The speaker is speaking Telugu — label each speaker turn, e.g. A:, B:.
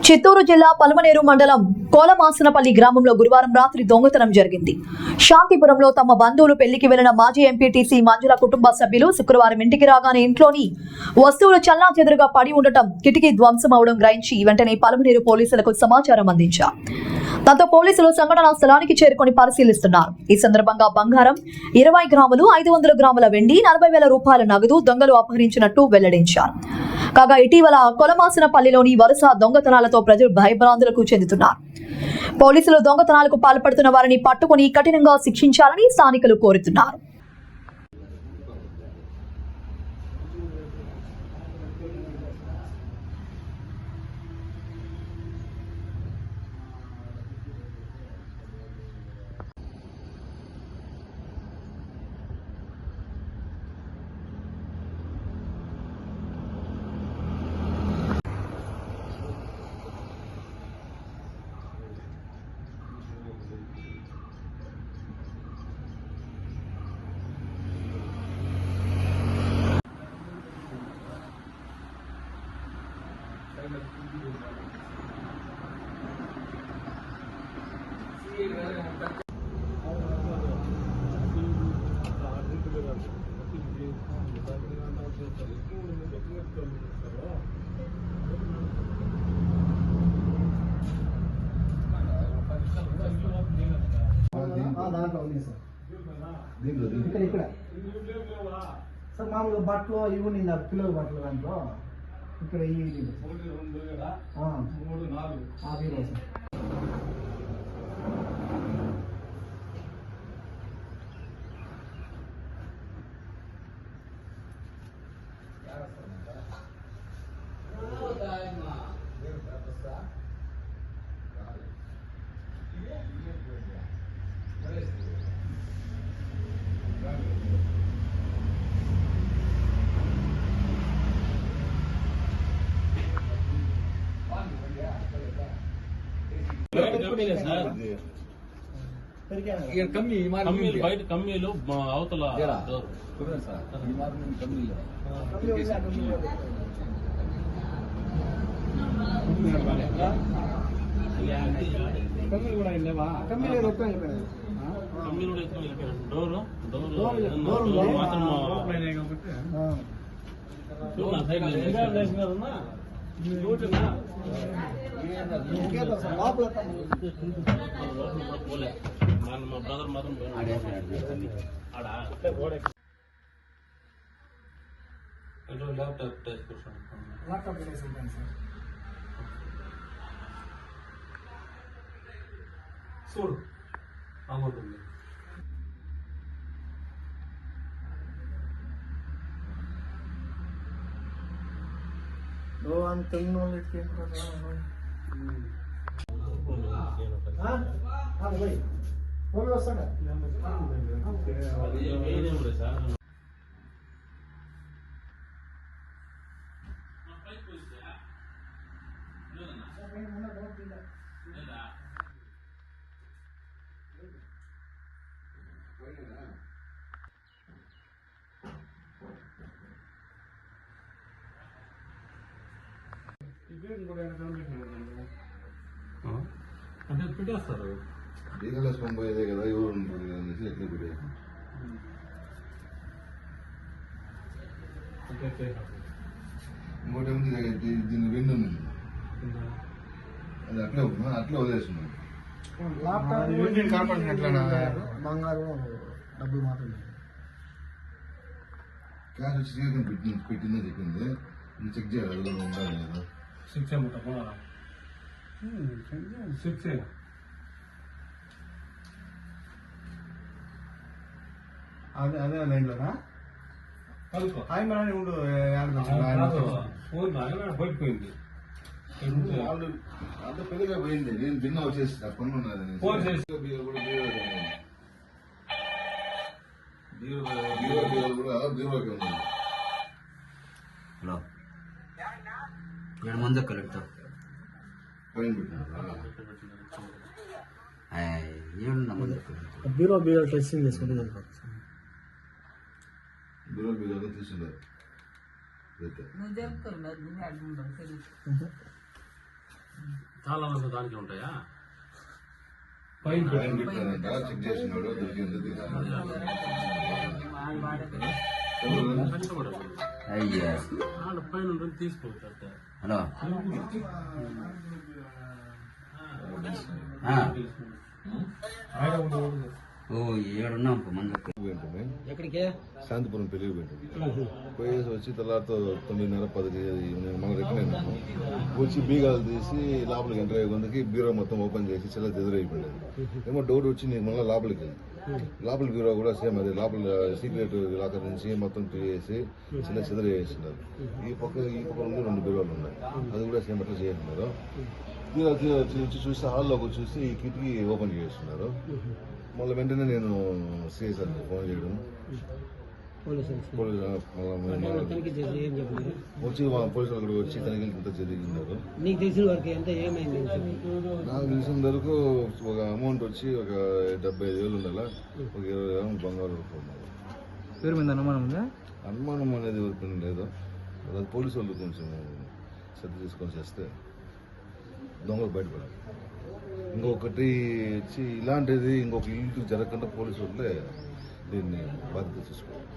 A: చిత్తూరు జిల్లా పలమనేరు మండలం కోలమాసనపల్లి గ్రామంలో గురువారం రాత్రి దొంగతనం జరిగింది. శాంతిపురంలో తమ బంధువులు పెళ్లికి వెళ్లిన మాజీ ఎంపీటీసీ మంజుల కుటుంబ సభ్యులు శుక్రవారం ఇంటికి రాగానే ఇంట్లోని వస్తువులు చెల్లాచెదురుగా పడి ఉండటం, కిటికీ ధ్వంసం అవడం గ్రహించి వెంటనే పలమనేరు పోలీసులకు సమాచారం అందించారు. దాంతో పోలీసులు సంఘటనా స్థలానికి చేరుకొని పరిశీలిస్తున్నారు. ఈ సందర్భంగా బంగారం 20 గ్రాములు, 500 గ్రాముల వెండి, 40,000 రూపాయల నగదు దొంగలు అపహరించినట్టు వెల్లడించారు. కాగా ఇటీవల కొలమాసనపల్లిలోని వరుస దొంగతనాలతో ప్రజలు భయభ్రాంతులకు చెందుతున్నారు. పోలీసులు దొంగతనాలకు పాల్పడుతున్న వారిని పట్టుకుని కఠినంగా శిక్షించాలని స్థానికులు కోరుతున్నారు.
B: ఇక్కడ సార్ మామూలుగా బట్టలు ఇవి నిన్న పిల్లల బట్టలు దాంట్లో ఇక్కడ
C: బయట కమ్మీలు అవతల డోర్ మాత్రం మా బ్రదర్ మాత్రం
B: ల్యాప్టాప్ సార్
C: చూడు అమ్ముతుంది.
B: అంత వస్తాడా
C: అంటే పెట్టేస్తారు
D: డీజిల్ వేసుకొని పోయేదే కదా, ఎవరు ఉంటుంది కదా అనేసి ఎట్లా పెట్టేది. ఇంకోటి ఏమిటి, దీన్ని విండు ఉంది, అది అట్లే ఉన్నా అట్లే వదిలేస్తున్నాను.
B: బంగారు డబ్బులు మాత్రమే
D: క్యాష్ వచ్చి పెట్టిందని చెప్పింది. ఇది చెక్ చేయాలి, అది కూడా ఉండాలి కదా.
C: 6
B: అదే లైన్లోనా హాయ్ మేడం ఉండు
C: పడిపోయింది.
D: అంత పెద్దగా పోయింది. నేను భిన్న వచ్చేసి పనులు ఉన్నది.
E: హలో 7 మంది కలెక్టర్
B: బీరో టెస్టింగ్ చేసుకుంటే
D: బీరో తీసుకున్నారు.
C: చాలా మంది దానికి ఉంటాయా
D: పైన పెట్టారంట, చెక్ చేసినాడు, దొరికింది తీసుకున్నాడు.
C: కష్టపడదు
E: అయ్యా
C: ఆడ పైన ఉంటుంది తీసుకోవచ్చు
E: హలో ఆ. ఓ ఏడున్నాం మందక్క
D: వెంటనే
B: ఎక్కడికి
D: శాంతిపురం పెళ్లికి పెట్టింది. పోయేసి వచ్చి తర్వాత 9:30, 10 మనం రెక్కలేము వచ్చి బీగాలు తీసి లోపలికి ఎంటర్ అయ్యే కొందకి బీరో మొత్తం ఓపెన్ చేసి చాలా ఎదురైపోయింది. ఏమో డౌట్ వచ్చి నీకు మళ్ళీ లోపలికి వెళ్ళి లోపల బీరో కూడా సేమ్ అదే లోపల సీక్రెట్ లాకర్ నుంచి మొత్తం చేసి చిన్న చెదరు వేస్తున్నారు. ఈ పక్క నుండి 2 బీరోలు ఉన్నాయి, అది కూడా సేమ్ అట్లా చేస్తున్నారు. వచ్చి చూసి హాల్లోకి వచ్చి చూసి ఈ కిటికీ ఓపెన్ చేస్తున్నారు. మళ్ళీ వెంటనే నేను సిఐ సార్కి ఫోన్ చేయడం, వచ్చి పోలీసులు అక్కడ వచ్చి తనిఖీలు అంతా జరిగినారు.
B: నీకు తెలిసిన వరకు ఎంత ఏమైంది?
D: నాకు తెలిసిన వరకు ఒక అమౌంట్ వచ్చి ఒక 75,000 ఉండాల, ఒక 20 గ్రాములు బంగారు ఉన్నారు.
B: పేరు మీద అనుమానం ఉందా?
D: అనుమానం అనేది ఎవరికైనా లేదు, అది పోలీసు వాళ్ళు కొంచెం శ్రద్ధ తీసుకొని చేస్తే దొంగలు బయటపడాలి. ఇంకొకటి వచ్చి ఇలాంటిది ఇంకొక ఇల్లు జరగకుండా పోలీసు వాళ్ళే దీన్ని బాధ్యత చూసుకోవాలి.